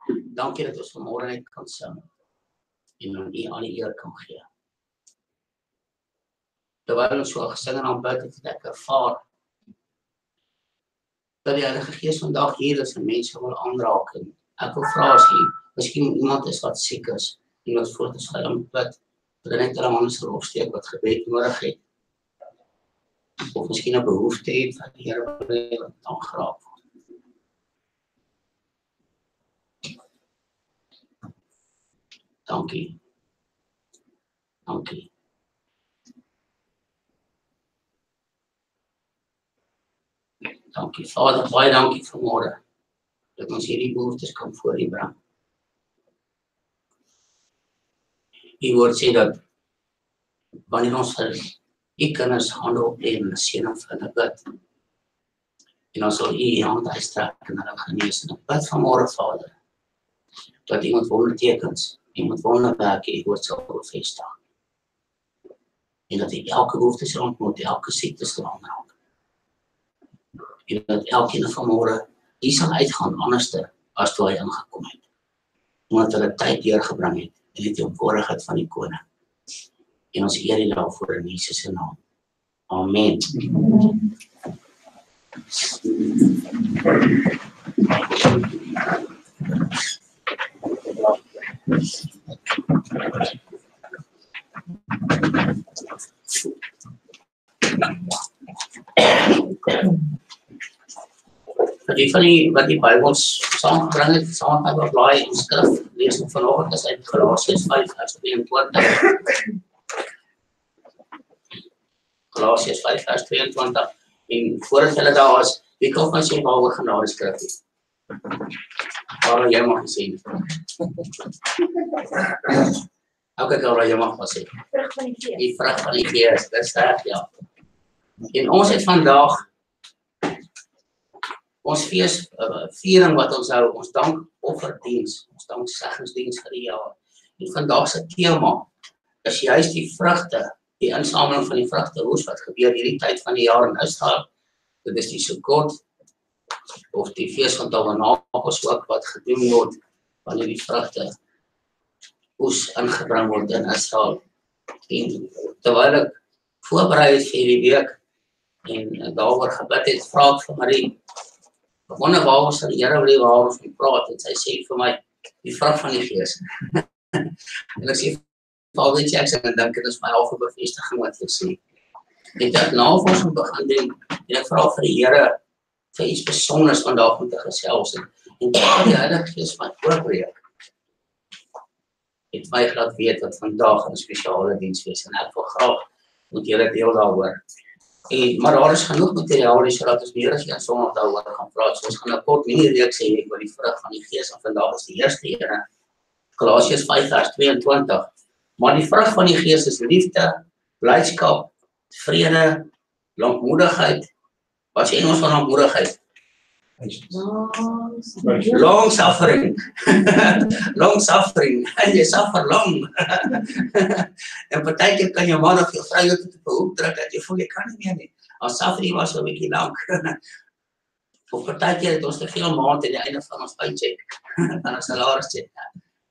Dankie dat ons vanmôre net kan sing en aan U al die eer kan gee. Terwyl ons so gesing en aanbid het ek ervaar dat die Heilige Gees vandag hier is en mense wil aanraak. En ek wil vra as jy miskien iemand is wat siek is, iemand voor te stel om bid, dat net hulle hande sal opsteek wat gebed nodig het. Of miskien 'n behoefte het wat die Here wil hê wat aangeraak word. Dankie. Dankie. Dankie, Vader, baie dankie vanmôre dat ons hierdie behoeftes kan voor U bring. U woord sê dat wanneer ons vir U kinders hande opneem en seën vir hulle bid, en dan sal U hand uitstrek en hulle genees. En ek bid vanmôre, Vader, dat iemand wondertekens, iemand wonderwerke U woord sal bevestig. En dat U elke behoefte sal ontmoet, elke siekte sal aanraak. En dat elkeen vanmôre die sal uitgaan anderste as toe hy ingekom het. Omdat hulle tyd deurgebring het in die teenwoordigheid van die Koning. En ons eer U daarvoor in Jesus se naam. Amen. Die van die wat die Bybels saamgebring het, saam met my blaai en skrif, lees ons vanoggend is uit Galasiërs 5 vers 22. Galasiërs 5 vers 22. En voordat hulle daar is, wie kan van sê waaroor genade skrif het? Waarom jy mag sê? Elke keer wat jy mag sê. Die vrug van die Gees, dis reg, ja. En ons het vandag ons viering wat ons hou, ons dankofferdiens, ons dankseggensdiens vir die jaar. En vandag se tema is juist die vrugte, die insameling van die vrugte, oes wat gebeur hierdie tyd van die jaar in Israel. Dit is die Sukkot, of die fees van Tabernakels ook wat gedoen word, wanneer die vrugte oes ingebring word in Israel. En terwyl ek voorberei het vir die week, en daaroor gebid het, vra ek vir Marie, ek wonder waar ons die Here wil hê waar ons moet praat, en sy sê vir my, die vrug van die Gees. En ek sê, Paul Jackson, en dink dit is my halve bevestiging wat ek sê. En ek navorsing begin doen, en ek vra vir die Here, vir iets besonders vandag om te gesels, en die Heilige Gees my oorbreek, het my laat weet wat vandag 'n spesiale diens wees, en ek wil graag moet julle deel daaroor. Maar daar is genoeg materiaal, sodat ons meer as een Sondag daaroor gaan praat. So ons gaan 'n kort mini-reeks hê oor die vrug van die Gees, en vandag is die eerste ene, Galasiërs 5 vers 22. Maar die vrug van die Gees is liefde, blydskap, vrede, lankmoedigheid. Wat sê Engels van lankmoedigheid? Long suffering. Long suffering. En jy suffer long. En partykeer kan jou man of jou vrou jou tot op 'n hoek druk dat jy voel jy kan nie meer nie. Ons suffering was so 'n bietjie lank. Of partykeer het ons te veel maand aan die einde van ons paycheck. Dan 'n salarischeck.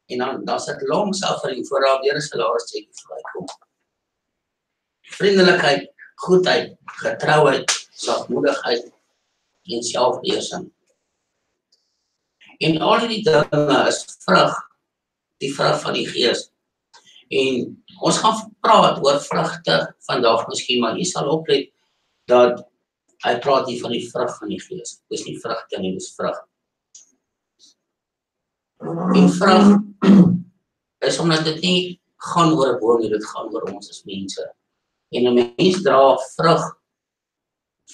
En dan sit long suffering voor daar weer 'n salarischeck verbykom. Vriendelikheid, goedheid, getrouheid, sagmoedigheid en selfbeheersing. En al die dinge is vrug, die vrug van die Gees. En ons gaan praat oor vrugte vandag miskien, maar jy sal oplet dat hy praat hier van die vrug van die Gees. Dis nie vrugte nie, dis vrug. En vrug is omdat dit nie gaan oor 'n boom nie, dit gaan oor ons as mense. En 'n mens dra vrug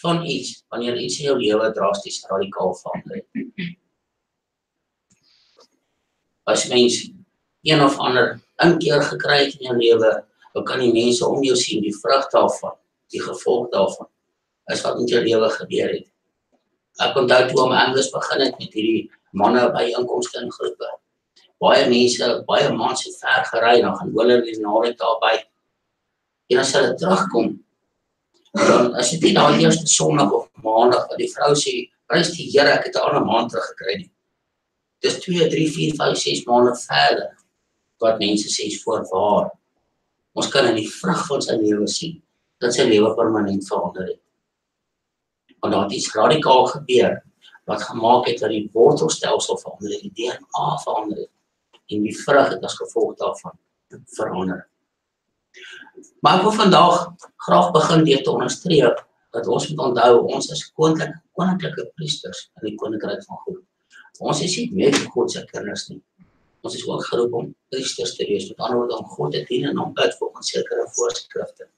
van iets, wanneer iets in jou lewe drasties radikaal verander. As mens een of ander inkeer gekry het in jou lewe, dan kan die mense om jou sien, die vrug daarvan, die gevolg daarvan, is wat met jou lewe gebeur het. Ek onthou toe om Engels begin het met hierdie manne by inkomste in groepe. Baie mense, baie mans het ver gery, dan gaan hulle die naweek daarby. En as hulle terugkom, dan as dit nie daai eerste Sondag of Maandag wat die vrou sê, prys die Here, ek het 'n ander maand teruggekry nie. Dis 2, 3, 4, 5, 6 maande verder, wat mense sê is voorwaar. Ons kan in die vrug van sy lewe sien, dat sy lewe permanent verander het. Want daar het iets radikaal gebeur, wat gemaak het dat die wortelstelsel verander het, die DNA verander het, en die vrug het as gevolg daarvan verander. Maar ek wil vandag graag begin deur te onderstreep, dat ons moet onthou, ons is koninklike priesters in die koninkryk van God. Ons is nie net God se kinders nie. Ons is ook geroep om priesters te wees, met ander woorde om God te dien en om bid volgens sekere voorskrifte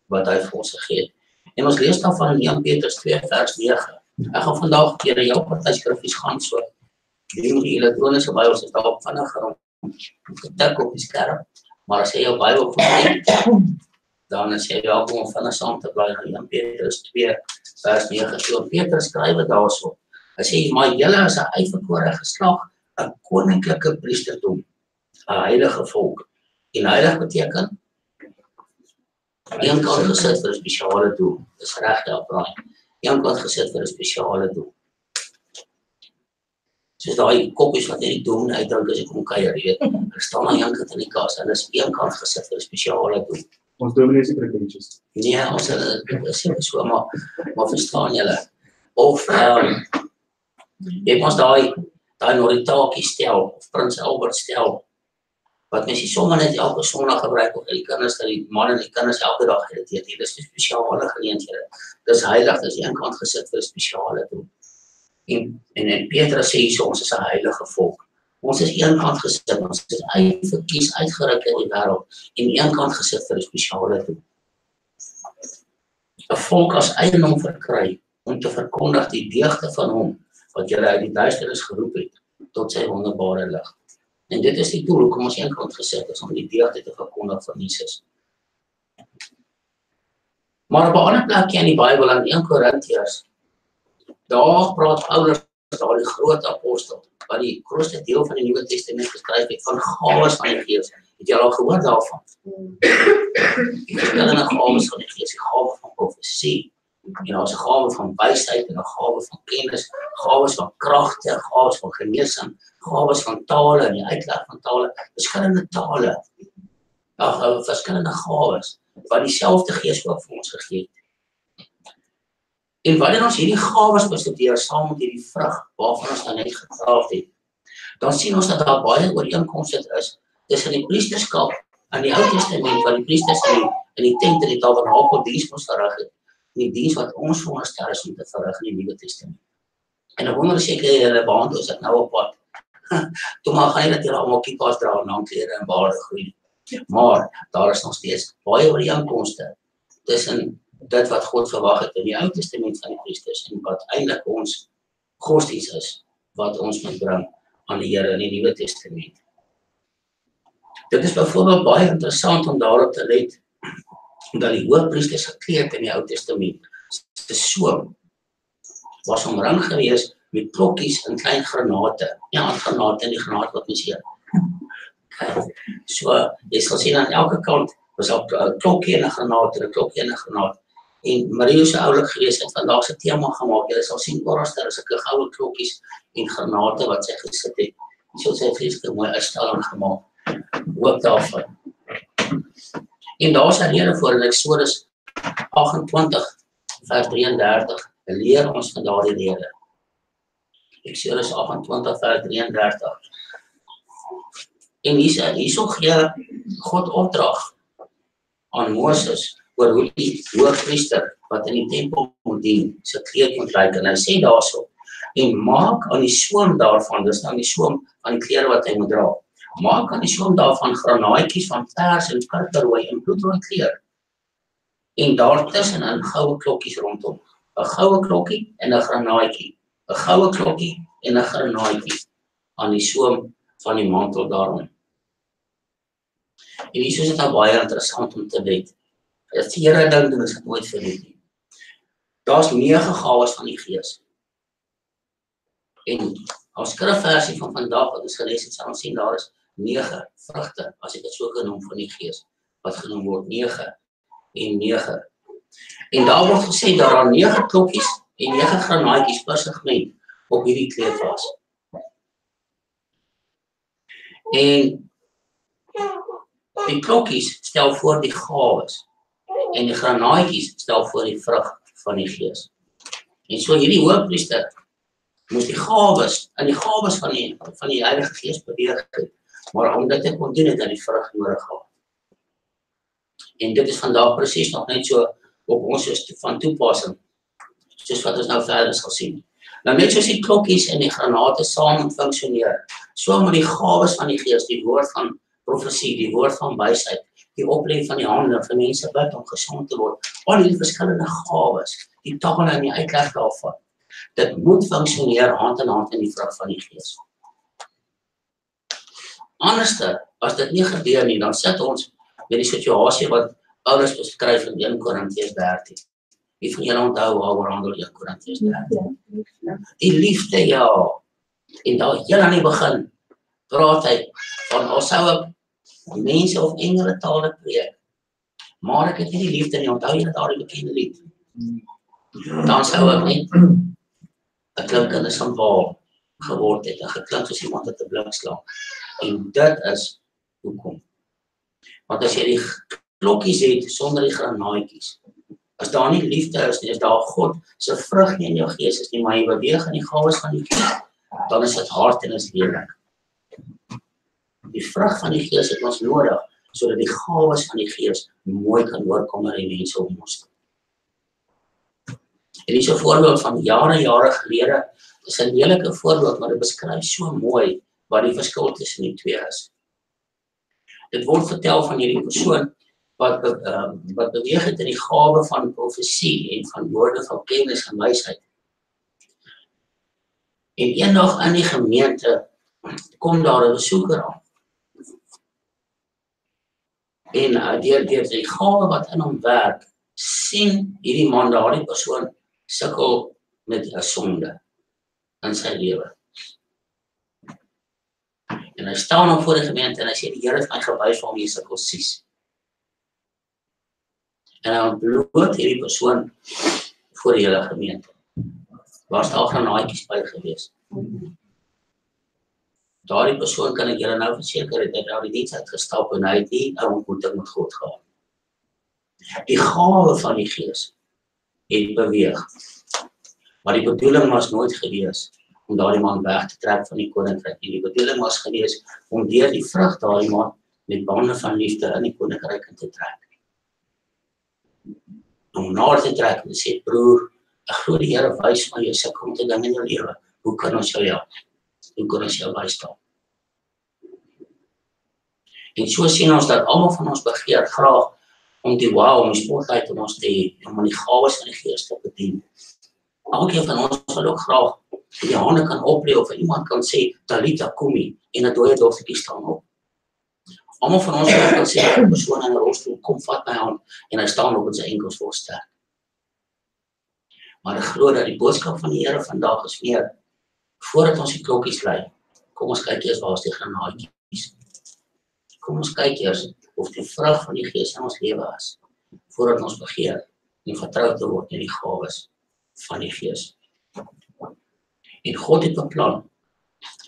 wat hy vir ons gegee het. En ons lees dan van 1 Petrus 2 vers 9. Ek gaan vandag keer jou partyskrifies gaan so. Die moet die elektroniese Bybels is daarop vinniger om getik op die skerm, maar as jy jou Bybel goed het, dan is jy welkom om vinnig saam te bly na 1 Petrus 2 vers 9. So Petrus skryf dit daarso. Hy sê, maar julle is 'n uitverkore geslag, 'n koninklike priesterdom, 'n heilige volk. En heilig beteken een kant gesit vir 'n spesiale doel. Dis reg daar braai. Een kant gesit vir 'n spesiale doel. Soos daai koppies wat net die dominee uitdrink as ek kom kuier, jy weet. Hulle staan aan een kant in die kas en is een kant gesit vir 'n spesiale doel. Ons dominee is pretentious. Nee, ons is so, maar verstaan julle? Of jy ons daai Noritakie stel, of Prins Albert stel, wat mens nie sommer net elke Sondag gebruik, of die kinders, dat die man en die kinders elke dag gediteer, dit is 'n spesiale geleenthede. Dis heilig, dis een kant gesit vir 'n spesiale doel. En Petrus sê hierso, ons is 'n heilige volk. Ons is een kant gesit, ons is uitverkies, uitgeruk in die wêreld, en een kant gesit vir 'n spesiale doel. 'n volk as eiendom verkry, om te verkondig die deugde van hom, wat julle uit die duisternis geroep het, tot sy wonderbare lig. En dit is die doel, hoekom ons een kant gesit is, om die deugde te verkondig van Jesus. Maar op 'n ander plekjie in die Bybel, in 1 Korintiërs, daar praat Paulus, daar die groot apostel, wat die grootste deel van die Nuwe Testament geskryf het, van gawes van die Gees. Het jy al gehoor daarvan? Die verskillende gawes van die Gees, die gawe van profesie, en daar's 'n gawe van wysheid, en 'n gawe van kennis, gawes van kragte, gawes van genesing, gawes van tale, en die uitleg van tale, verskillende tale, verskillende gawes, wat dieselfde Gees ook vir ons gegee het. En wanneer ons hierdie gawes bestudeer, saam met hierdie vrug, waarvan ons nou net gepraat het, dan sien ons dat daar baie ooreenkomste is, tussen die priesterskap in die Ou Testament, wat die priesters in die tent en die tabernakel diens moes verrig het, die diens wat ons veronderstel is om te verrig in die Nuwe Testament. En ek wonder seker relevant is dit nou op pad. Toe maar gaan jy dat julle almal kippas dra en klere en baarde groei. Maar daar is nog steeds baie ooreenkomste tussen dit wat God verwag het in die Ou Testament van die priesters en wat eintlik ons godsdiens is, wat ons moet bring aan die Here in die Nuwe Testament. Dit is byvoorbeeld baie interessant om daarop te let, dat die hoofpriester se kleed in die Ou Testament, se soom, was omring gewees met klokkies en klein granate. Ja, granate en die granaat wat mens hier. So, jy sal sien aan elke kant, was daar 'n klokkie en 'n granaat, en 'n klokkie en 'n granaat. En Mario se oulik gewees het vandag se tema gemaak. Jy sal sien oral daar is 'n goue klokkies en granate wat sy gesit het. So sy het vreeslik mooi uitstalling gemaak. Ook daarvan. En daar's 'n rede voor in Eksodus 28 vers 33. Leer ons van daardie rede. Eksodus 28 vers 33. En hierso gee God opdrag aan Moses oor hoe die hoofpriester wat in die tempel moet dien, sy kleed moet lyk. En hy sê daarso, en maak aan die soem daarvan, dis aan die soem van die klere wat hy moet dra, maak aan die soem daarvan granaatjies van pers en purperrooi en bloedrooi kleur. En daartussenin goue klokkies rondom. 'n goue klokkie en 'n granaatjie. 'n goue klokkie en 'n granaatjie aan die soem van die mantel daarom. En hier is dit nou baie interessant om te weet. As die Here dink, dan is dit nooit vergeet nie. Daar's 9 gawes van die Gees. En ons skrifversie van vandag wat ons gelees het, sal ons sien daar is 9 vrugte, as ek dit so kan noem, van die Gees, wat genoem word 9 en 9. En daar word gesê dat daar 9 klokkies en 9 granaatjies per segment op hierdie kleed was. En die klokkies stel voor die gawes en die granaatjies stel voor die vrug van die gees. En so hierdie hoofpriester moes die gawes, in die gawes van die Heilige Gees beweeg het, maar om dit te kon doen het hy die vrug nodig gehad. En dit is vandag presies nog net so op ons is van toepassing, soos wat ons nou verder sal sien. Nou net soos die klokkies en die granate saam moet funksioneer, so moet die gawes van die Gees, die woord van profesie, die woord van wysheid, die oplê van die hande vir mense bid om gesond te word, al die verskillende gawes, die tale en die uitleg daarvan, dit moet funksioneer hand in hand in die vrug van die Gees. Anderste, as dit nie gebeur nie, dan sit ons met die situasie wat Paulus beskryf in 1 Korintiërs 13. Wie van julle onthou waaroor handel 1 Korintiërs 13? Die liefde, ja. En daar heel aan die begin praat hy van al sou ek mense of engele tale preek, maar ek het nie die liefde nie, onthou julle daardie bekende lied? Dan sou ek net 'n klinkende simbaal geword het en geklink soos iemand wat 'n blink slaan. En dit is hoekom. Want as jy die klokkies het sonder die granaatjies, as daar nie liefde is nie, as daar God se vrug nie in jou gees is nie, maar jy beweeg in die gawes van die Gees, dan is dit hard en is lelik. Die vrug van die Gees het ons nodig, sodat die gawes van die Gees mooi kan oorkom na die mense om ons. En hier is 'n voorbeeld van jare gelede, dit is 'n lelike voorbeeld, maar dit beskryf so mooi wat die verskil tussen die twee is. Dit word vertel van hierdie persoon wat beweeg het in die gawe van profesie en van woorde van kennis en wysheid. En eendag in die gemeente kom daar 'n besoeker aan. En deur die gawe wat in hom werk, sien hierdie man, daardie persoon sukkel met 'n sonde in sy lewe. En hy staan op voor die gemeente en hy sê, die Here het my gewys waarom jy sukkel sies. En hy ontbloot hierdie persoon voor die hele gemeente. Was daar granaatjies by gewees. Daardie persoon kan ek julle nou verseker het, hy het die diens uitgestap en hy het nie 'n ontmoeting met God gehad. Die gawe van die Gees het beweeg. Maar die bedoeling was nooit gewees om daardie man weg te trek van die koninkryk. Die bedoeling was gewees om deur die vrug daardie man met bande van liefde in die koninkryk in te trek. Om na te trek en sê, broer, ek glo die Here wys my jy sukkel met 'n ding in jou lewe. Hoe kan ons jou help? Hoe kan ons jou bystaan? En so sien ons dat almal van ons begeer graag om die om die spotlight in ons te hê, om die gawes van die Gees te bedien. Elkeen van ons wil ook graag die hande kan oplê of iemand kan sê, Talita kumi, en 'n dooie dogtertjie staan op. Almal van ons wil kan sê, 'n persoon in 'n rolstoel, kom vat my hand, en hy staan op en sy enkels word sterk. Maar ek glo dat die boodskap van die Here vandag is meer, voordat ons die klokkies lei, kom ons kyk eers waar is die granaatjies. Kom ons kyk eers of die vrug van die Gees in ons lewe is, voordat ons begeer en vertrou te word in die gawes van die Gees. En God het beplan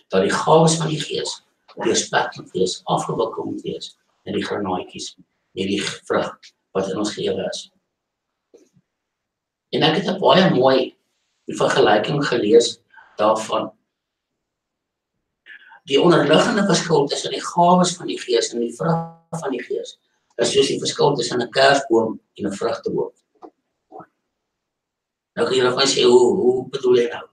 dat die gawes van die Gees deurspek moet wees, afgewikkel moet wees in die granaatjies, met die vrug wat in ons lewe is. En ek het 'n baie mooi vergelyking gelees daarvan. Die onderliggende verskil tussen die gawes van die Gees en die vrug van die Gees is soos die verskil tussen 'n kersboom en 'n vrugteboom. Nou kan julle van sê, hoe bedoel jy nou?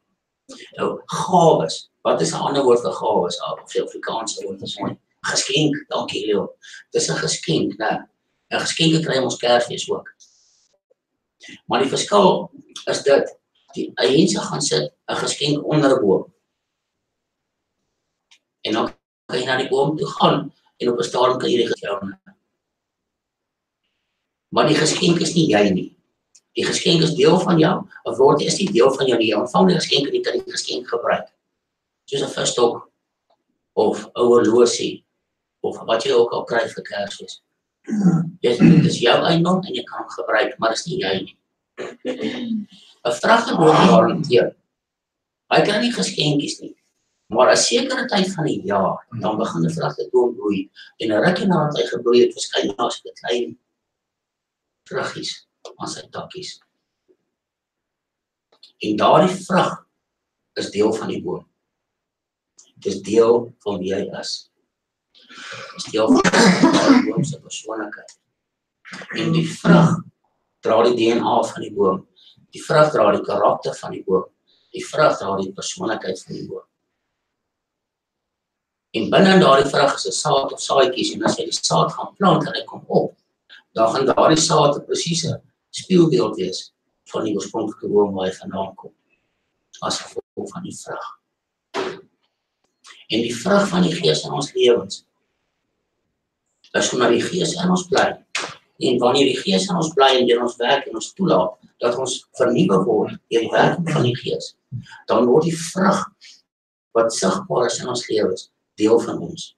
Nou, gawes, wat is 'n ander woord vir gawes? Of die Afrikaanse woord is mooi. Geskenk, dankie Leo. Dis 'n geskenk, né? 'n geskenk kry ons Kersfees ook. Maar die verskil is dit, die mense gaan sit 'n geskenk onder 'n boom. En dan kan jy na die boom toe gaan en op 'n stadium kan jy die geskenk. Maar die geskenk is nie jy nie. Die geskenk is deel van jou, 'n woord is nie deel van jou nie. Jy ontvang die geskenk en jy kan die geskenk gebruik. Soos 'n visstok of 'n horlosie of wat jy ook al kry vir Kersfees. Dit is jou eiendom en jy kan hom gebruik, maar dis nie jy nie. 'n vrugteboom daarenteen, hy kry nie geskenkies nie. Maar 'n sekere tyd van die jaar, dan begin die vrugteboom bloei. En 'n rukkie nadat hy gebloei het, verskyn daar so 'n klein vruggies aan sy takkies. En daardie vrug is deel van die boom. Dit is deel van wie hy is. Dit is deel van die boom se persoonlikheid. En die vrug dra die DNA van die boom. Die vrug dra die karakter van die boom. Die vrug dra die persoonlikheid van die boom. En binne in daardie vrug is 'n saad of saadjies, en as jy die saad gaan plant en hy kom op, dan gaan daardie saad 'n presiese spieelbeeld wees van die oorspronklike boom waar hy vandaan kom, as gevolg van die vrug. En die vrug van die Gees in ons lewens is omdat die Gees in ons bly. En wanneer die Gees in ons bly en deur ons werk en ons toelaat dat ons vernuwe word deur die werking van die Gees, dan word die vrug wat sigbaar is in ons lewens deel van ons.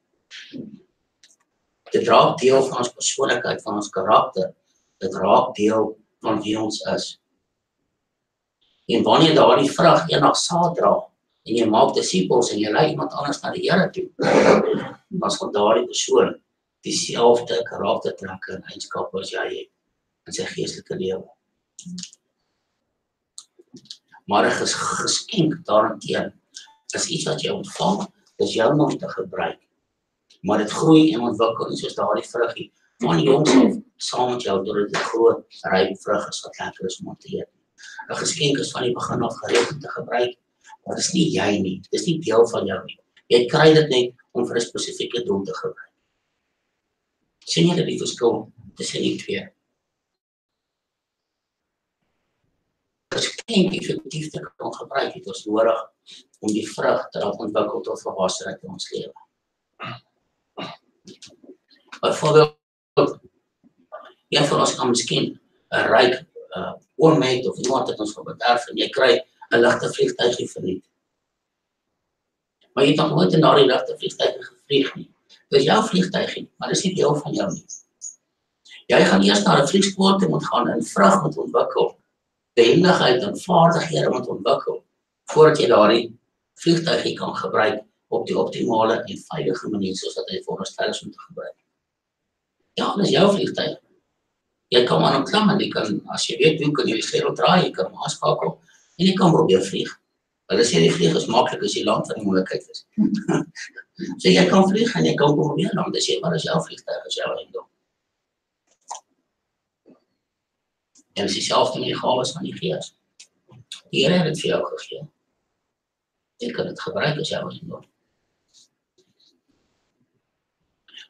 Dit raak deel van ons persoonlikheid, van ons karakter. Dit raak deel van wie ons is. En wanneer daardie vrug eendag saad dra, en jy maak disippels en jy lei iemand anders na die Here toe, dan sal daardie persoon dieselfde karaktertrekke en eienskappe as jy het in sy geestelike lewe. Maar 'n geskenk daarenteen is iets wat jy ontvang, dis jou om te gebruik. Maar dit groei en ontwikkel, soos daardie vruggie van jongs af saam met jou deur dit groot ryp vrug is wat lekker is om te eet. 'n Geskenk is van die begin af gereed om te gebruik, maar dis nie jy nie, dis nie deel van jou nie. Jy kry dit net om vir 'n spesifieke doel te gebruik. Sien jy die verskil tussen die twee? Geskenk effektief te kan gebruik, het ons nodig om die vrug te laat ontwikkel tot volwassenheid in ons lewe. Byvoorbeeld, een van ons kan miskien 'n ryk oom het of iemand het ons gaan bederf en jy kry 'n ligte vliegtuigie verniet. Maar jy het nog nooit in daardie ligte vliegtuigie gevlieg nie. Dis jou vliegtuigie, maar dis nie deel van jou nie. Jy gaan eers na 'n vliegskool toe moet gaan en vrug moet ontwikkel, behendigheid en vaardighede moet ontwikkel, voordat jy daardie vliegtuigie kan gebruik op die optimale en veilige manier soos wat hy veronderstel is om te gebruik. Ja, dis jou vliegtuig. Jy kan aan hom klim en jy kan, as jy weet hoe kan jy die sleutel draai, jy kan hom aanskakel en jy kan probeer vlieg. Hulle sê die vlieg is maklik as jy land van die moeilikheid is. So jy kan vlieg en jy kan probeer land, dis jy, maar as jou vliegtuig is jou eiendom. En dis dieselfde met die gawes van die Gees. Die Here het dit vir jou gegee. Jy kan dit gebruik as jou eiendom.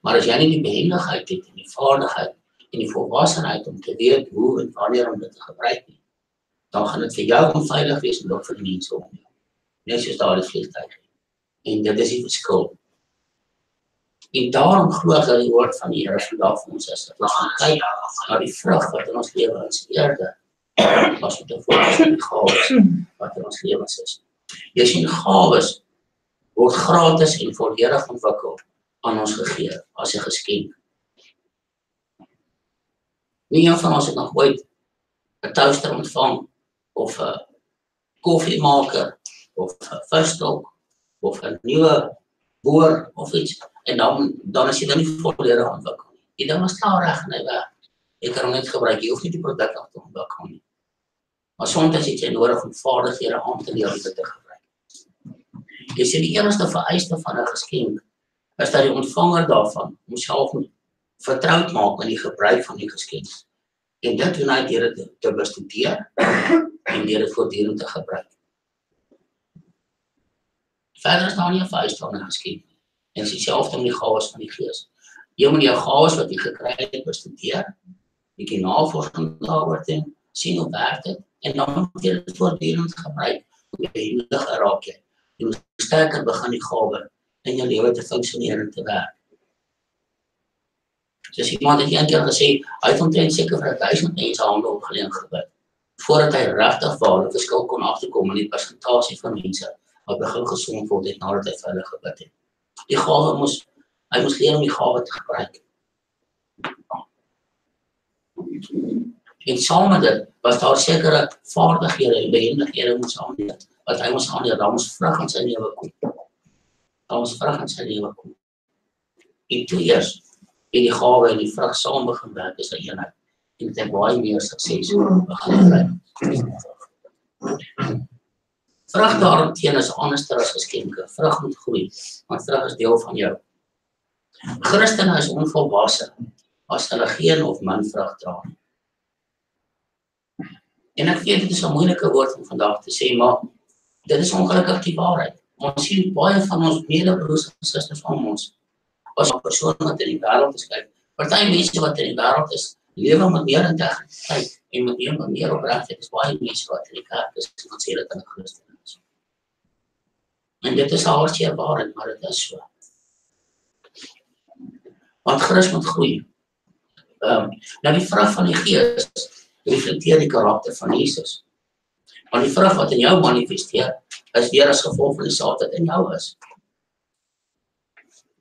Maar as jy nie die behendigheid het en die vaardigheid en die volwassenheid om te weet hoe en wanneer om dit te gebruik nie, dan gaan dit vir jou onveilig wees en ook vir die mense om jou. Net soos daardie vliegtuig. En dit is die verskil. En daarom glo ek dat die woord van die Here vandag vir ons is, dat ons gaan kyk na die vrug wat in ons lewens eerder, as wat volgens die gawes wat in ons lewens is. Jy sien, gawes word gratis en volledig ontwikkel aan ons gegee, as 'n geskenk. Nie een van ons het nog ooit 'n toaster ontvang, of 'n koffiemaker, of 'n visstok, of 'n nuwe boor, of iets, en dan is jy dan nie volledig ontwikkel nie. Die ding is klaar reg en hy werk. Jy kan hom net gebruik, jy hoef nie die produk af te ontwikkel nie. Maar soms het jy nodig om vaardighede aan te leer om dit te gebruik. Jy sê die enigste vereiste van 'n geskenk is dat die ontvanger daarvan homself vertroud maak met die gebruik van die geskenk. En dit doen hy deur dit te bestudeer en deur dit voortdurend te gebruik. Verder is daar nie 'n vereiste van 'n geskenk nie. En dit is dieselfde met die gawes van die Gees. Jy moet jou gawes wat jy gekry het bestudeer, bietjie navorsing daaroor doen, sien hoe werk dit, en dan moet jy dit voortdurend gebruik. Hoe behendiger raak jy. Jy moet sterker begin die gawe in jou lewe te funksioneer en te werk. Soos iemand het een keer gesê, hy het omtrent seker vir 1000 mense hande opgeleen gebid, voordat hy regtig waar 'n verskil kon agterkom in die persentasie van mense wat begin gesond word het nadat hy vir hulle gebid het. Die gawe hy moes leer om die gawe te gebruik. En saam met dit was daar sekere vaardighede en behendighede moes aanleer, wat hy moes aanleer, daar moes vrug in sy lewe kom. dat ons vrug in sy lewe kom. En toe eers, en die gawe en die vrug saam begin werk is 'n eenheid. En dit het baie meer sukses begin kry. Vrug daarteen is anderster as geskenke. Vrug moet groei, want vrug is deel van jou. Christene is onvolwasse as hulle geen of min vrug dra. En ek weet dit is 'n moeilike woord om vandag te sê, maar dit is ongelukkig die waarheid. Ons sien baie van ons medebroers en susters om ons as 'n persoon wat in die wêreld is kyk. Party mense wat in die wêreld is, lewe met meer integriteit en met meer opregtheid is baie mense wat in die kerk is en wat sê dat hulle Christen is. En dit is 'n hartseer waarheid, maar dit is so. Want Christus moet groei. Nou die vrug van die Gees reflekteer die karakter van Jesus. Want die vrug wat in jou manifesteer, is weer as gevolg van die saad wat in jou is.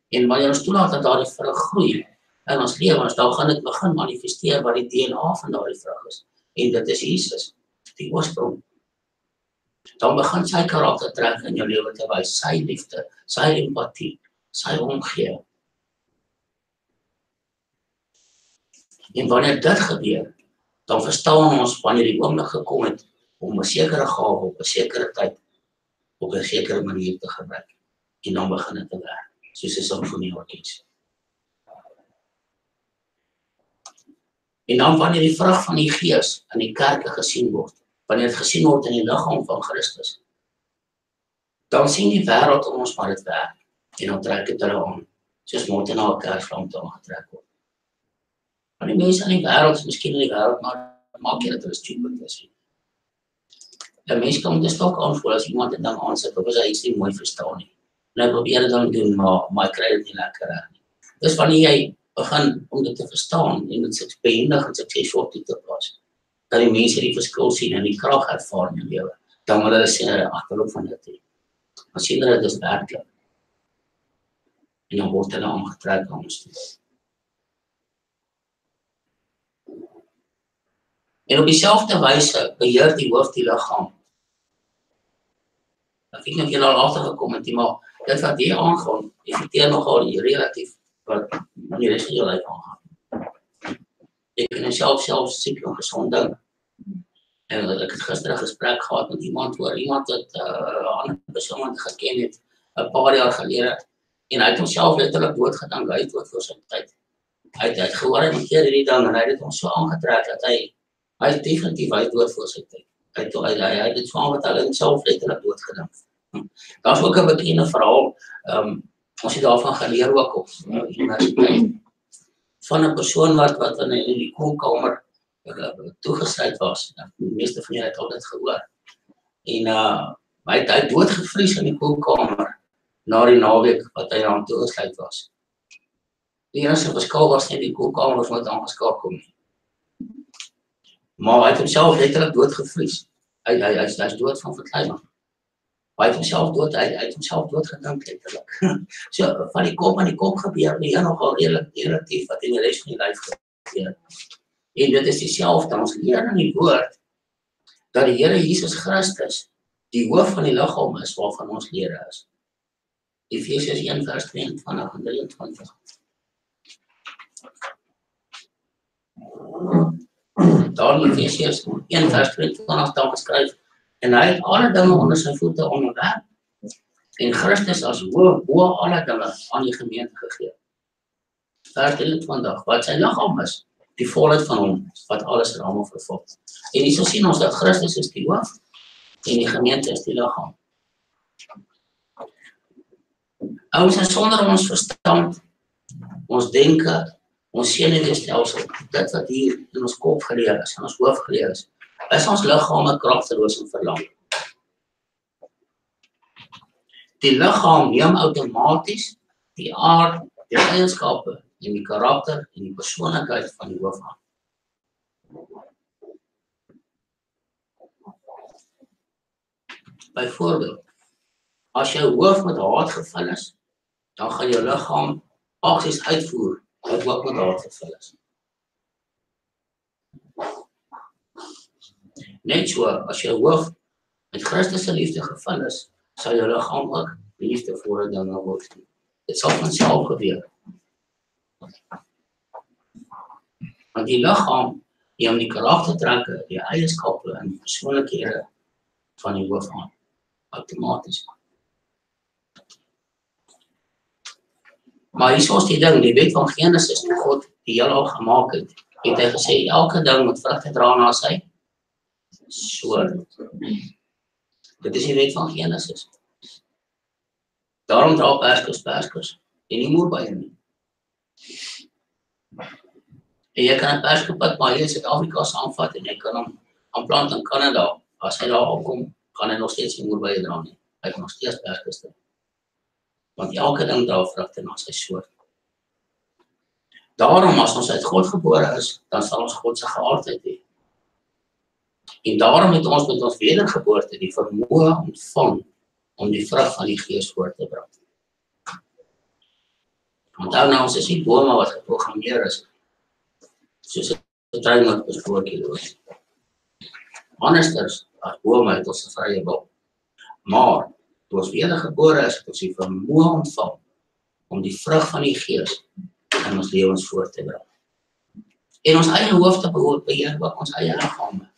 En wanneer ons toelaat dat daardie vrug groei in ons lewens, dan gaan dit begin manifesteer wat die DNA van daardie vrug is. En dit is Jesus, die oorsprong. Dan begin sy karakter trek in jou lewe te wys, sy liefde, sy empatie, sy omgee. En wanneer dit gebeur, dan verstaan ons wanneer die oomblik gekom het om 'n sekere gawe op 'n sekere tyd, op 'n sekere manier te gebruik. En dan begin dit te werk, soos 'n simfonieorkes. En dan wanneer die vrug van die Gees in die kerke gesien word, wanneer dit gesien word in die liggaam van Christus, dan sien die wêreld om ons maar dit werk. En dan trek dit hulle aan, soos motte na 'n kersvlam toe aangetrek word. Want die mense in die wêreld is miskien in die wêreld, maar maak jy dat hulle stupid is. 'n Mens kan dit ook aanvoel as iemand dit dan aansit, of as hy iets nie mooi verstaan nie. En hy probeer dit dan doen, maar hy kry dit nie lekker reg nie. Dis wanneer jy begin om dit te verstaan en dit behendig en suksesvol toe te pas, dat die mense die verskil sien en die krag ervaar in die lewe, dan moet hulle sien agterloop van dit hê. Dan sien hulle dit is werklik. En dan word hulle aangetrek aan ons toe. En op dieselfde wyse beheer die hoof die liggaam. Ek weet nie of jy nou al agtergekom het, maar dit wat hier aangaan, effekteer nogal relatief wat die res van jou lyf aangaan. Ek kan self siek en gesond dink. En ek het gister 'n gesprek gehad met iemand wat 'n ander persoon geken het 'n paar jaar gelede, en hy het homself letterlik doodgedink, hy het dood voor sy tyd. Hy het gehoor hy moet keer hierdie ding en hy het dit ons so aangetrek dat hy is definitief dood voor sy tyd. Hy het dit so aangetrek homself letterlik doodgedink. Daar's ook 'n bekende verhaal, ons het daarvan geleer ook op universiteit, van 'n persoon wat in die koelkamer toegesluit was. Die meeste van julle het al dit gehoor. En hy het doodgevries in die koelkamer na die naweek wat hy aan toegesluit was. Die enigste verskil was net die koelkamer was nooit aangeskakel nie. Maar hy het homself letterlik doodgevries. Hy is dood van verkleining. Hy het homself doodgedink letterlik. So van die kop aan die kop gebeur nie nogal relatief wat in die res van die lyf gebeur. En dit is dieselfde, ons leer in die woord dat die Here Jesus Christus die hoof van die liggaam is waarvan ons lede is. Efesiërs 1 vers 22 en 23. Daar in Efesiërs 1 vers 22 daar geskryf, en hy het alle dinge onder sy voete onderwerp, en Christus as hoof bo alle dinge aan die gemeente gegee. Vers 23, wat sy liggaam is, die volheid van hom, wat alles in almal vervul. En hier sien ons dat Christus is die hoof, en die gemeente is die liggaam. Ons is sonder ons verstand, ons denke, ons senuweestelsel, dit wat hier in ons kop geleer is, in ons hoof geleer is ons liggame kragteloos en verlam. Die liggaam neem outomaties die aard, die eienskappe en die karakter en die persoonlikheid van die hoof aan. Byvoorbeeld, as jou hoof met haat gevul is, dan gaan jou liggaam aksies uitvoer wat ook met haat gevul is. Net so, as jou hoof met Christus se liefde gevul is, sal jou liggaam ook liefde voor het dinge word doen. Dit sal van self gebeur. Want die liggaam, die om die karaktertrekke, die eienskappe en die persoonlikhede van die hoof aan, outomaties. Maar hier is die ding, die wet van Genesis, toe God die heelal gemaak het hy gesê, elke ding moet vrugte dra na sy soort. Dit is die wet van Genesis. Daarom dra perskers, en nie moerbye nie. En jy kan 'n perskepit maar hier in Suid-Afrika saamvat en jy kan hom aanplant in Kanada. As hy daar opkom, gaan hy nog steeds nie moerbye dra nie. Hy kan nog steeds perskers dra. Want elke ding dra vrugte na sy soort. Daarom, as ons uit God gebore is, dan sal ons God se geaardheid hê. En daarom het ons met ons wedergeboorte die vermoë ontvang om die vrug van die Gees voort te bring. Onthou nou, ons is nie bome wat geprogrammeer is, soos 'n trein wat besproke is. Anderstens, as bome het ons 'n vrye wil. Maar, toe ons wedergebore is, het ons die vermoë ontvang om die vrug van die Gees in ons lewens voort te bring. En ons eie hoofde beheer ook ons eie liggame.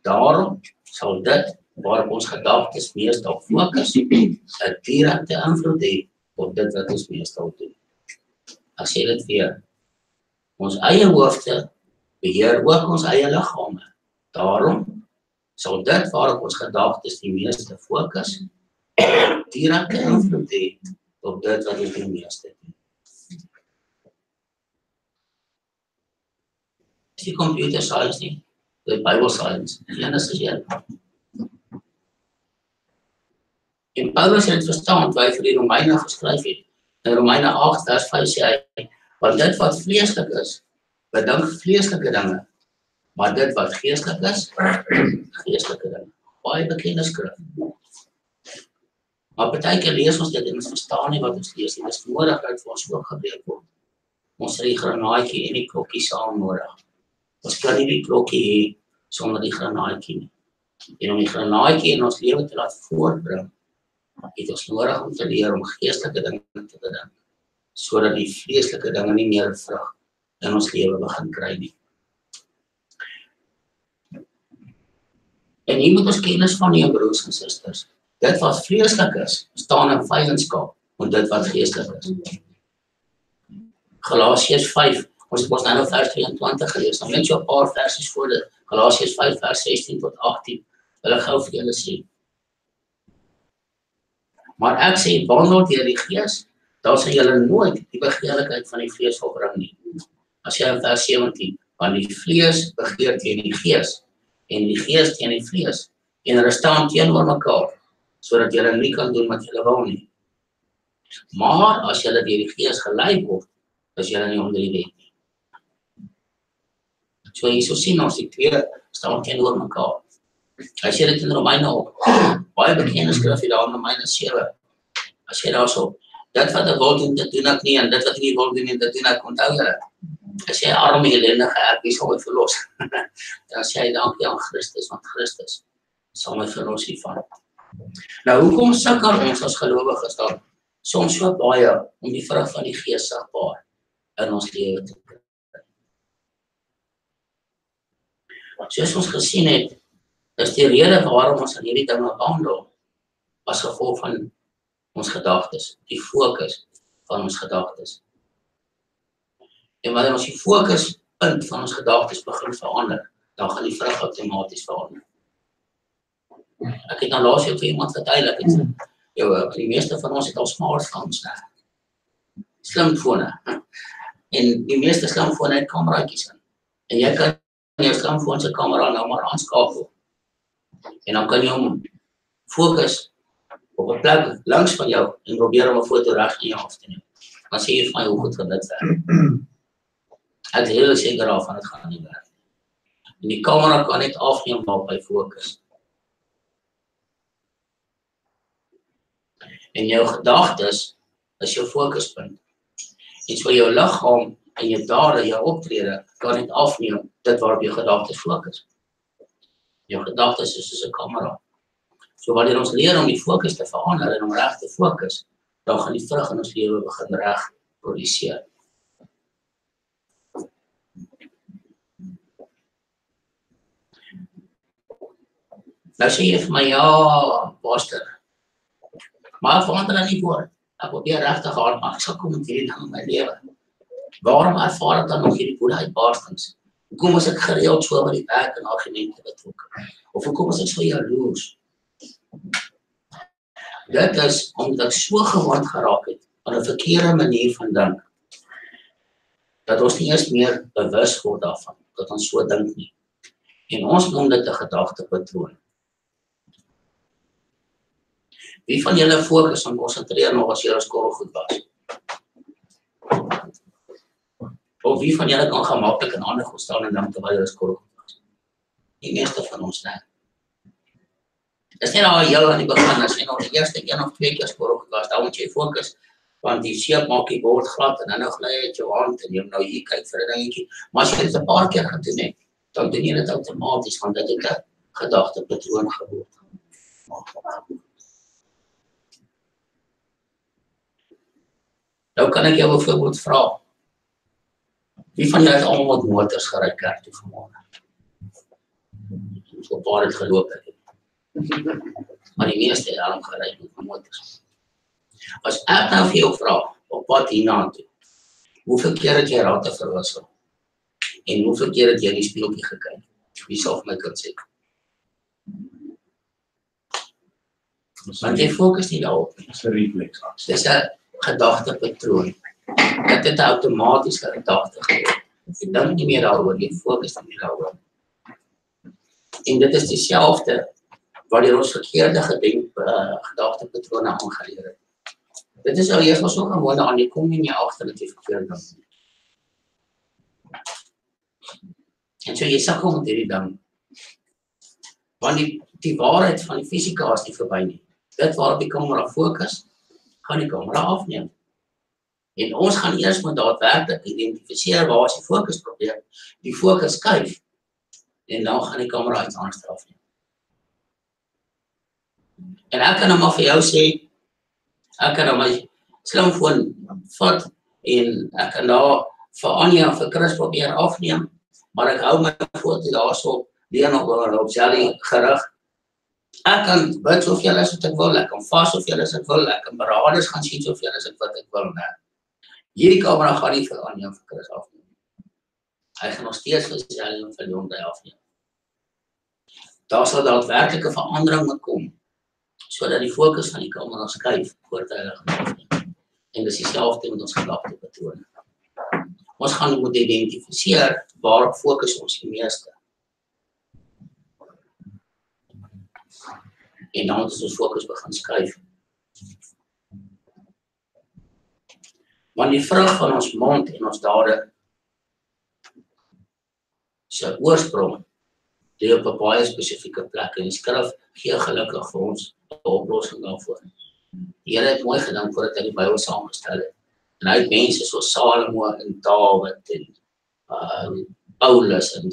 Daarom sal dit, waarop ons gedagtes meestal fokus, 'n direkte invloed hê op dit wat ons meestal doen. Ek sê dit weer, ons eie hoofde beheer ook ons eie liggame. Daarom sal dit, waarop ons gedagtes die meeste fokus, direkte invloed hê op dit wat ons die meeste doen. Is die computer science nie, die Bible science, Genesis 1. En Paulus het verstaan, toe hy vir die Romeine geskryf het. In Romeine 8 vers 5 sê hy, want dit wat vleeslik is, bedink vleeslike dinge, maar dit wat geestelik is, geestelike dinge. Baie bekende skrif. Maar partykeer lees ons dit en ons verstaan nie wat ons lees nie. Dit is nodig dat vir ons ook gebruik word. Ons het die granaatjie en die klokkie saam nodig. Ons kan nie die klokkie hê sonder die granaatjie nie. En om die granaatjie in ons lewe te laat voortbring, het ons nodig om te leer om geestelike dinge te bedink, sodat die vleeslike dinge nie meer vrug in ons lewe begin kry nie. En hier moet ons kennis van die broers en susters. Dit wat vleeslik is, staan in vyandskap met dit wat geestelik is. Galasiërs 5, ons het nou vers 22 gelees, dan net so 'n paar versies voor dit. Galasiërs 5 vers 16 tot 18, wil ek gou vir julle sê. Maar ek sê, wandel deur die Gees, dan sal julle nooit die begeerlikheid van die vlees volbring nie. As jy in vers 17, want die vlees begeer teen die Gees, en die Gees teen die vlees, en hulle staan teenoor mekaar, sodat julle nie kan doen wat julle wil nie. Maar as julle deur die Gees gelei word, is julle nie onder die wet nie. So hierso sien ons die twee staan teenoor mekaar. Hy sê dit in Romeine ook. Baie bekende skrif hier daar in Romeine 7. As jy daarso, dit wat ek wil doen, dit doen ek nie, en dit wat ek nie wil doen, dit doen ek, onthou julle. As jy arme ellendige ek, wie sal my verlos? Dan sê hy dankie aan Christus, want Christus sal my verlos hiervan. Nou, hoekom sukkel ons as gelowiges dan soms so baie om die vrug van die Gees sigbaar in ons lewe te kry? Soos ons gesien het, is die rede waarom ons aan hierdie dinge wandel as gevolg van ons gedagtes, die fokus van ons gedagtes. En wanneer ons die fokuspunt van ons gedagtes begin verander, dan gaan die vrug outomaties verander. Ek het nou laas vir iemand verduidelik, die meeste van ons het al smartphones, slimfone, en die meeste slimfone het kameraatjies in, en jy kan jou slimfoon se kamera nou maar aanskakel, en dan kan jy hom fokus op 'n plek langs van jou, en probeer om 'n foto reg in jou af te neem. Dan sê jy vir my hoe goed gaan dit werk. Ek is heel seker daarvan, dit gaan nie werk. En die kamera kan net afneem waarop hy fokus. En jou gedagtes is jou fokuspunt. En so jou liggaam en jou dade, jou optrede, kan net afneem dit waarop jou gedagtes fokus. Jou gedagtes is soos 'n kamera. So wanneer ons leer om die fokus te verander en om reg te fokus, dan gaan die vrug in ons lewe begin reg produseer. Nou sê jy vir my, ja, pastor, maar verander dan nie woord. Ek probeer regtig hard, maar ek sal kom met hierdie ding in my lewe. Waarom ervaar ek dan nog hierdie boeligheidbarstings? Hoekom is ek gereeld so met die werk en argumente betrokke? Of hoekom is ek so jaloers? Dit is omdat ek so gewond geraak het aan 'n verkeerde manier van dink, dat ons nie eens meer bewus word daarvan, dat ons so dink nie. En ons noem dit 'n gedagtepatroon. Wie van julle fokus en konsentreer nog as julle skool goed was? Of wie van julle kan gemaklik in ander goed staan en dink terwyl julle skool goed was? Die meeste van ons nie. Dis nie nou heel aan die begin, as jy nog die eerste 1 of 2 keer skool goed was, dan moet jy fokus, want die seep maak die bord glad en dan nog lê jy jou hand en jy moet nou hier kyk vir 'n dingetjie. Maar as jy dit 'n paar keer gedoen het, dan doen jy dit outomaties, want dit het 'n gedagtepatroon geword. Nou kan ek jou byvoorbeeld vra, wie van julle het almal met motors gery kerk toe vanmôre? So 'n paar het geloop het. Maar die meeste het al gery met motors. As ek nou vir jou vra, op pad hiernatoe, hoeveel keer het jy rate verwissel? En hoeveel keer het jy die speeltjie gekyk? Wie sal vir my kan sê? Want jy fokus nie daarop nie. Dis 'n reflex. Dis 'n gedagtepatroon. Dit het 'n outomatiese gedagte geword. Jy dink nie meer daaroor, jy fokus nie meer daaroor. En dit is dieselfde wanneer ons verkeerde gedagtepatrone aangeleer het. Dit is nou eers maar so gewoon aan, jy kom nie meer agter dat jy verkeerd dink. En so jy sukkel met hierdie ding. Want die waarheid van die fisika is nie verby nie. Dit waarop die kamera fokus, gaan die kamera afneem. En ons gaan eers met daadwerklik identifiseer waar is die fokusprobleem, die fokus skuif, en dan gaan die kamera iets anders afneem. En ek kan nou maar vir jou sê, ek kan nou my slimfoon vat en ek kan daar vir Anja en vir Chris probeer afneem, maar ek hou my foto daarso weer nog op Jelly gerig. Ek kan bid soveel as wat ek wil, ek kan vas soveel as ek wil, ek kan beraders gaan sien soveel as wat ek wil, nee. Hierdie kamera gaan nie vir Anja en vir Chris afneem. Hy gaan nog steeds vir Jelly en vir Leon afneem. Daar sal daadwerklike verandering moet kom, sodat die fokus van die kamera skuif voordat hy gaan afneem. En dis dieselfde met ons gedagtepatrone. Ons gaan moet identifiseer waarop fokus ons die meeste. En dan moet ons fokus begin skuif. Want die vrug van ons mond en ons dade se oorsprong lê op 'n baie spesifieke plek en die skrif gee gelukkig vir ons 'n oplossing daarvoor. Die Here het mooi gedink voordat hy die Bybel saamgestel het. En hy het mense soos Salomo en Dawid en Paulus en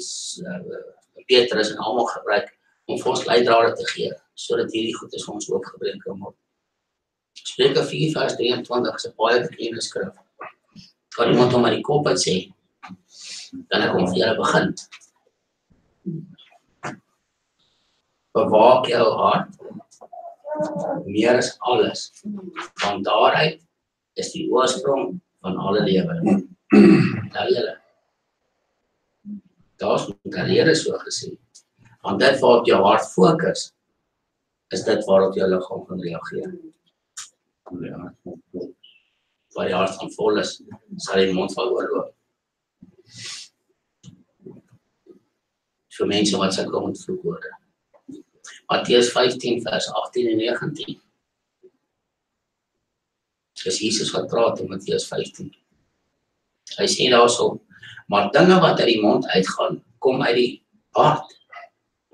Petrus en almal gebruik om vir ons leidrade te gee, sodat hierdie goedes vir ons oopgebreek kan word. Spreuke 4 vers 23 is 'n baie bekende skrif. Kan iemand hom uit die kop uit sê? Dan ek kom vir julle begin. Bewaak jou hart meer as alles. Van daaruit is die oorsprong van alle lewe. Nou julle. Daar's met karriere so gesê. Want dit waarop jou hart fokus, is dit waarop jou liggaam gaan reageer. Waar die hart van vol is, sal die mond van oorloop. Vir mense wat sukkel met vloekwoorde. Matteus 15 vers 18 en 19. Dis Jesus wat praat in Matteus 15. Hy sê daarso, maar dinge wat uit die mond uitgaan, kom uit die hart.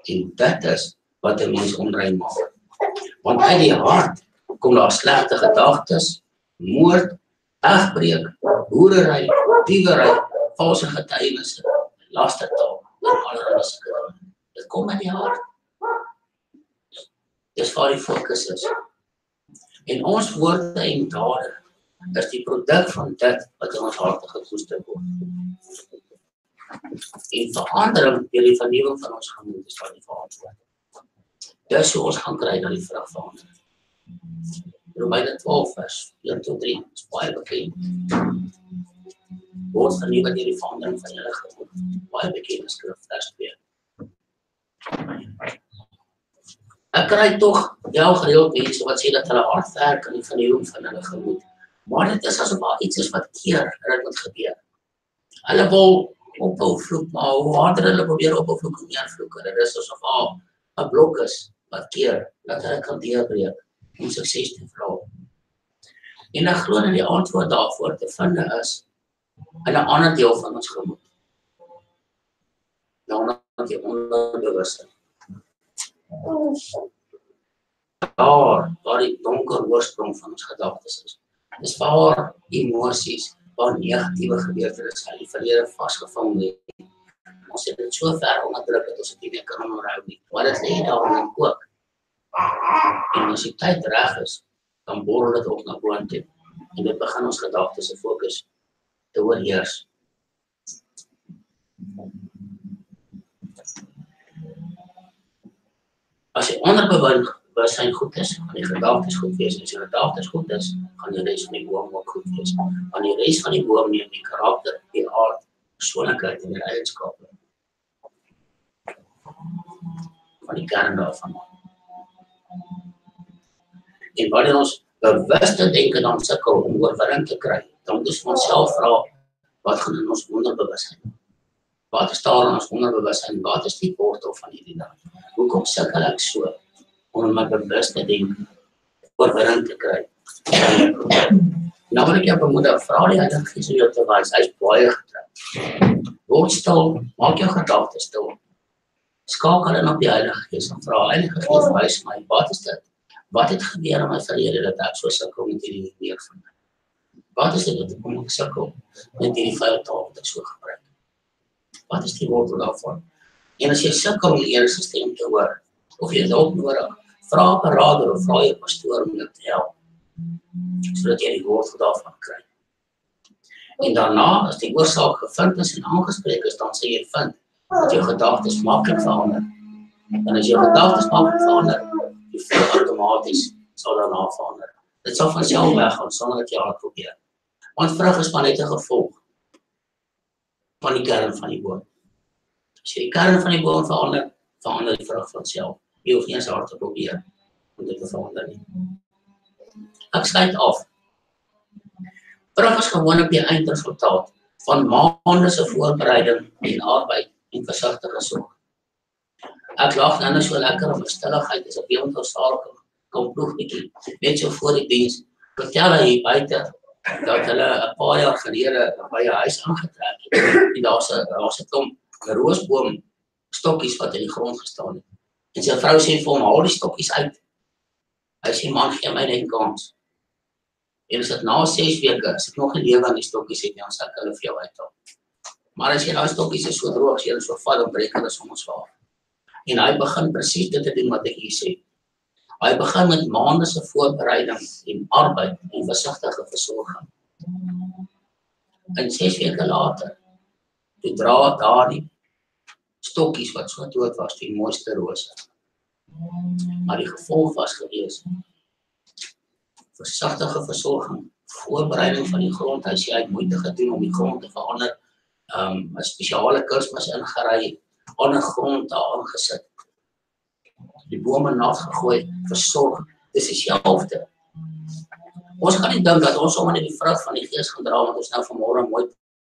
En dit is wat 'n mens onrein maak. Want uit die hart kom daar slegte gedagtes, moord, egbreek, hoerery, diewery, valse getuienisse, lastertaal en allerlei sulke dinge. Dit kom uit die hart. Dis waar die fokus is. En ons woorde en dade is die produk van dit wat in ons harte gekoester word. En verandering deur die vernuwing van ons gemoed is van die verantwoord. Dis hoe ons gaan kry na die vrug verander. Romeine 12 vers 1 tot 3 is baie bekend. Word vernuwe deur die verandering van julle gemoed. Baie bekende skrif vers 2. Ek kry tog gereeld mense wat sê dat hulle hard werk aan die vernuwing van hulle gemoed. Maar dit is asof daar iets is wat keer en dit moet gebeur. Hulle wil ophou vloek, maar hoe harder hulle probeer ophou vloek, hoe meer vloek hulle. Dit is asof daar 'n blok is wat keer, dat hulle kan deurbreek om sukses te vra. En ek glo dat die antwoord daarvoor te vind is in 'n ander deel van ons gemoed. Daarna die onderbewussyn. Waar die donker oorsprong van ons gedagtes is. Dis waar emosies, waar negatiewe gebeurtenisse in die verlede vasgevang word. Ons het dit so ver onderdruk dat ons dit nie meer kan onderhou nie. Maar dit lê daarin ook. En as die tyd reg is, dan borrel dit op na boontoe. En dit begin ons gedagtes se fokus te oorheers. As jy onderbewussyn goed is, gaan die gedagtes goed wees. As die gedagtes goed is, gaan die res van die boom ook goed wees. Want die res van die boom neem die karakter, die aard, persoonlikheid en die eienskappe van die kern daarvan. En wanneer ons bewuste denke dan sukkel om oorwinning te kry, dan moet ons onsself vra, wat gaan in ons onderbewussyn? Wat is daar in ons onderbewussyn? Wat is die wortel van hierdie ding? Hoekom sukkel ek so om my bewuste denke oorwinning te kry? Nou wil ek jou bemoedig, vra die Heilige Gees om jou te wys, hy is baie getrou. Word stil, maak jou gedagtes stil. Skakel in op die Heilige Gees en vra, Heilige Gees, wys my, wat is dit? Wat het gebeur in my verlede dat ek so sukkel met hierdie weer van my? Wat is dit wat ek sukkel met hierdie vuil taal wat ek so gebruik? Wat is die wortel daarvan? En as jy sukkel om die Here se stem te hoor, of jy hulp nodig, vra 'n beraader of vra jou pastoor om jou te help, sodat jy die wortel daarvan kry. En daarna, as die oorsaak gevind is en aangespreek is, dan sal jy vind dat jou gedagtes maklik verander. En as jou gedagtes maklik verander, die vrug outomaties sal daarna verander. Dit sal van self weggaan, sonder dat jy hard probeer. Want vrug is maar net 'n gevolg van die kern van die boom. As jy die kern van die boom verander, verander die vrug van self. Jy hoef nie eens hard te probeer om dit te verander nie. Ek sluit af. Vrug is gewoonlik die eindresultaat van maande se voorbereiding en arbeid en versigtige sorg. Ek lag nou so lekker om 'n stilligheid as ek weer met ons kom ploeg bietjie. Net so voor die diens, vertel hy hier buite dat hulle 'n paar jaar gelede by 'n huis aangetrek het. En daar's 'n klomp roosboom stokkies wat in die grond gestaan het. En sy vrou sê vir hom, haal die stokkies uit. Hy sê, man, gee my net 'n kans. En as dit na 6 weke, as ek nog 'n lewe aan die stokkies het, dan sal ek hulle vir jou uithaal. Maar as jy daai stokkies is so droog, as jy hulle so vat, dan breek hulle soms swaar. En hy begin presies dit te doen wat ek hier sê. Hy begin met maande se voorbereiding en arbeid en versigtige versorging. En 6 weke later, toe dra daardie stokkies wat so dood was, die mooiste rose. Maar die gevolg was gewees, versigtige versorging, voorbereiding van die grond. Hy sê hy het moeite gedoen om die grond te verander, 'n spesiale kunsmis ingery, ander grond daar aangesit. Die bome nat gegooi, versorg. Dis dieselfde. Ons kan nie dink dat ons sommer net die vrug van die Gees gaan dra, want ons nou vanmôre mooi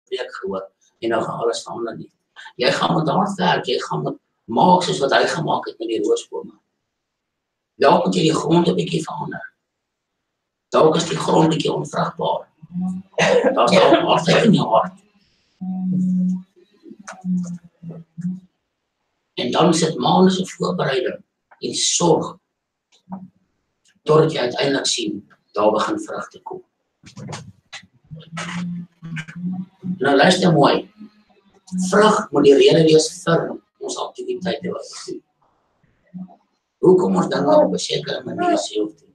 preek gehoor en nou gaan alles verander nie. Jy gaan met hard werk, jy gaan met maak soos wat hy gemaak het met die roosbome. Dalk moet jy die grond 'n bietjie verander. Dalk is die grond bietjie onvrugbaar. Daar's dalk hardheid in jou hart. En dan sit maande se voorbereiding en sorg totdat jy uiteindelik sien, daar begin vrugte kom. Nou luister mooi. Vrug moet die rede wees vir ons aktiwiteite wat ons doen. Hoekom ons dinge op 'n sekere manier sê of doen.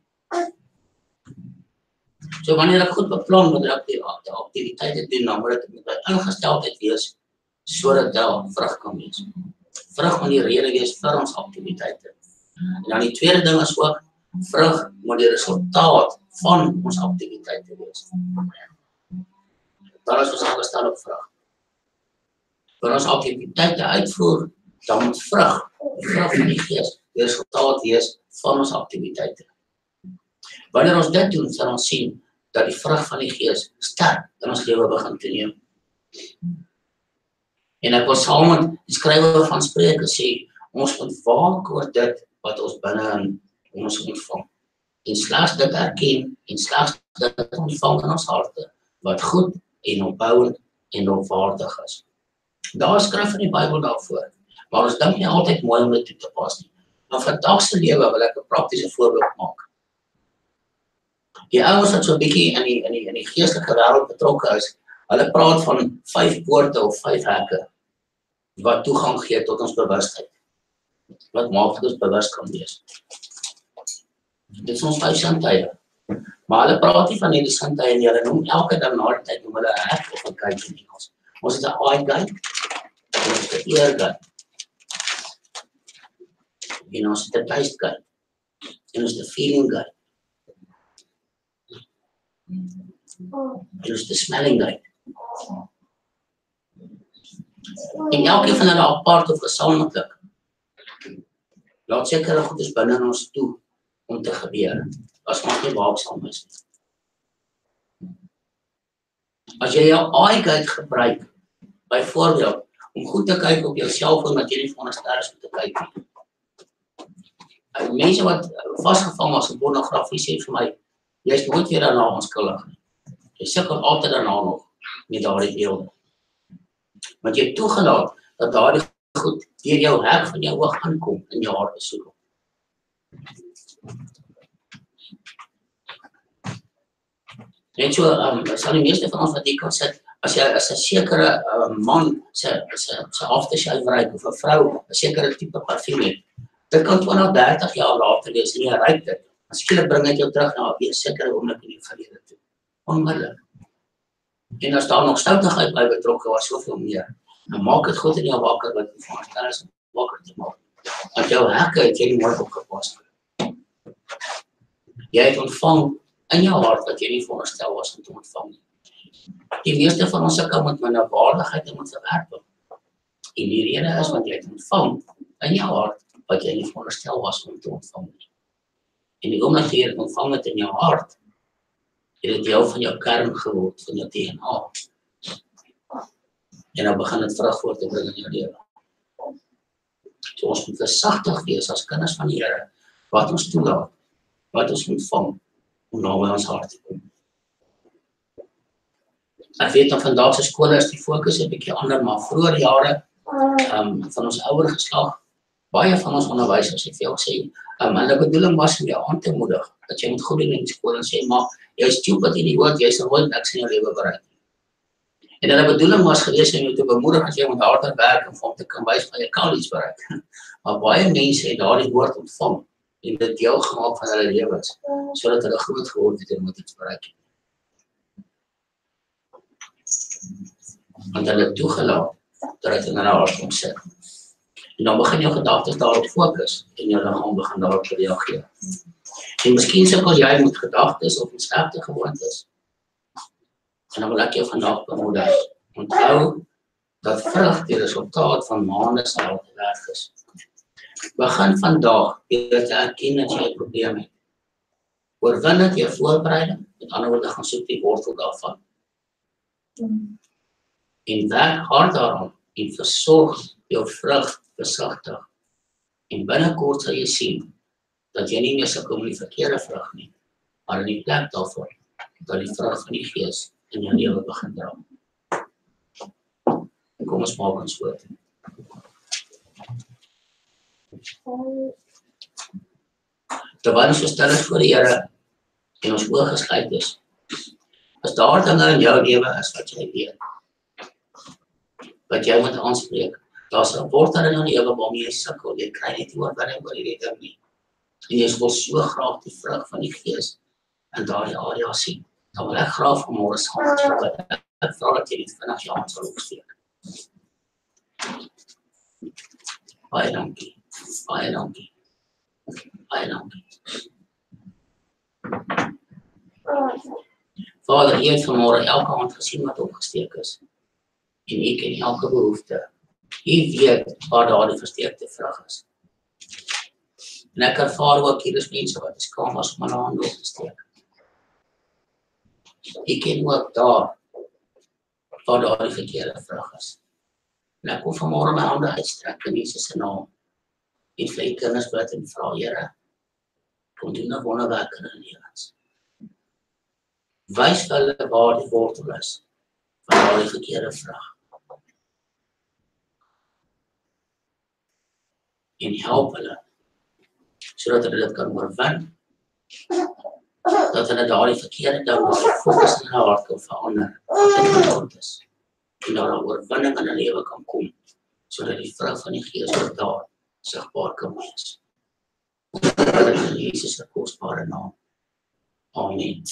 So wanneer ek goed beplan wat ek die aktiwiteite doen, dan moet dit met my ingesteldheid wees, sodat daar vrug kan wees. Vrug moet die rede wees vir ons aktiwiteite. En dan die tweede ding is ook, vrug moet die resultaat van ons aktiwiteite wees. Dan is ons aangestel op vrug. Wanneer ons aktiwiteite uitvoer, dan moet vrug, die vrug van die gees, die resultaat wees van ons aktiwiteite. Wanneer ons dit doen, sal ons sien dat die vrug van die gees sterk in ons lewe begin toeneem. En ek wil saam met die skrywer van Spreuke sê, ons moet waak oor dit wat ons binne in ons ontvang. En slegs dit erken, en slegs dit ontvang in ons harte, wat goed en opbouend en lofwaardig is. Daar is skrif in die Bybel daarvoor, maar ons dink nie altyd mooi om dit toe te pas nie. Maar vandag se lewe wil ek 'n praktiese voorbeeld maak. Die ouens wat so 'n bietjie in die geestelike wêreld betrokke is, hulle praat van 5 poorte of 5 hekke wat toegang gee tot ons bewustheid. Wat maak dat ons bewus kan wees. Dit is ons 5 sintuie. Maar hulle praat nie van hierdie sintuie en hulle noem elke dag na die tyd noem hulle 'n hek of 'n gate in Engels. Ons het 'n eye gate, en ons het 'n ear gate. En ons het 'n taste gate. En ons het 'n feeling gate. En ons het 'n smelling gate. En elke van hulle apart of gesamentlik laat sekere goedes binne in ons toe om te gebeur, as ons nie waaksaam is nie. As jy jou eye gate gebruik, byvoorbeeld, om goed te kyk op jou selfoon wat jy nie veronderstel is om te kyk nie. Mense wat vasgevang was in pornografie sê vir my, jy is nooit weer daarna onskuldig nie. Jy sukkel altyd daarna nog met daardie beelde. Want jy het toegelaat dat daardie goed deur jou hek van jou oog aankom in jou hart besoek. Net so, sal die meeste van ons wat hier kan sit, as jy as 'n sekere man sy aftershave ruik of 'n vrou 'n sekere tipe parfuum het, dit kan 20, 30 jaar later wees en jy ruik dit. Skielik bring dit jou terug na 'n sekere oomblik in die verlede toe. Onmiddellik. En as daar nog stoutigheid by betrokke was, soveel meer. Dan maak dit goed in jou wakker wat jy veronderstel is om wakker te maak. Want jou hekke het jy nie mooi opgepas. Jy het ontvang in jou hart wat jy nie veronderstel was om te ontvang nie. Die meeste van ons sukkel met minderwaardigheid en met verwerping. En die rede is want jy het ontvang in jou hart wat jy nie veronderstel was om te ontvang nie. En die oomblik jy het ontvang het in jou hart, het dit deel van jou kern geword, van jou DNA. En dan begin het vrug voort te bring in jou lewe. So ons moet versagtig wees as kinders van die Here, wat ons toelaat, wat ons ontvang, om nou by ons hart te kom. Ek weet dat vandag se skole is die fokus 'n bietjie ander, maar vroeër jare van ons ouer geslag, baie van ons onderwysers het vir jou gesê, hulle bedoeling was om jou aan te moedig, dat jy moet goed doen in die skool en sê, maar jy is stupid idioot, jy sal nooit niks in jou lewe bereik. En hulle bedoeling was gewees om jou te bemoedig as jy moet harder werk en om te kan wys maar jy kan iets bereik. Maar baie mense het daardie woord ontvang en dit deel gemaak van hulle lewens, sodat hulle groot geword het en moet iets bereik. Want hulle toegelaat dat dit in hulle hart kom sit. En dan begin jou gedagtes daarop fokus en jou liggaam begin daarop reageer. En miskien sukkel jy met gedagtes of met slegte gewoontes. En dan wil ek jou vandag bemoedig. Onthou dat vrug die resultaat van maande se harde werk is. Begin vandag deur te erken dat jy 'n probleem het. Oorwin dit jou voorbereiding, met ander woorde gaan soek die wortel daarvan. En werk hard daaraan en versorg jou vrug besigtig. En binnekort sal jy sien dat jy nie meer sukkel met die verkeerde vrug nie, maar in die plek daarvan dat die vrug van die Gees in jou lewe begin dra. Kom ons maak ons woord. Terwyl ons so stil is voor die Here en ons oë gesluit is, as daar dinge in jou lewe is wat jy weet, wat jy moet aanspreek, daar's 'n rapport in jou lewe waarmee jy sukkel, jy kry net nie oorwinning oor hierdie ding nie. En jy wil so graag die vrug van die Gees in daardie area sien. Dan wil ek graag vanmôre saam met jou bid. Ek vra dat jy dit vinnig jou hand sal opsteek. Baie dankie. Baie dankie. Baie dankie. Vader, jy het vanmôre elke hand gesien wat opgesteek is. En jy ken elke behoefte. Jy weet waar daardie versteekte vrug is. En ek ervaar ook hier is mense wat skaam was om hulle hande op te steek. Jy ken ook daar waar daardie verkeerde vrug is. En ek wil vanmôre my hande uitstrek in Jesus se naam. En vir die kinders bid en vra, Here, kom doen 'n wonderwerk in hulle lewens. Wys hulle waar die wortel is van daardie verkeerde vrug. En help hulle, sodat hulle dit kan oorwin, dat hulle daardie verkeerde ding, daardie fokus in hulle hart kan verander, dat dit geword is, en dat daar oorwinning in hulle lewe kan kom, sodat die vrug van die Gees ook daar sigbaar kan wees. In Jesus se kosbare naam. Amen.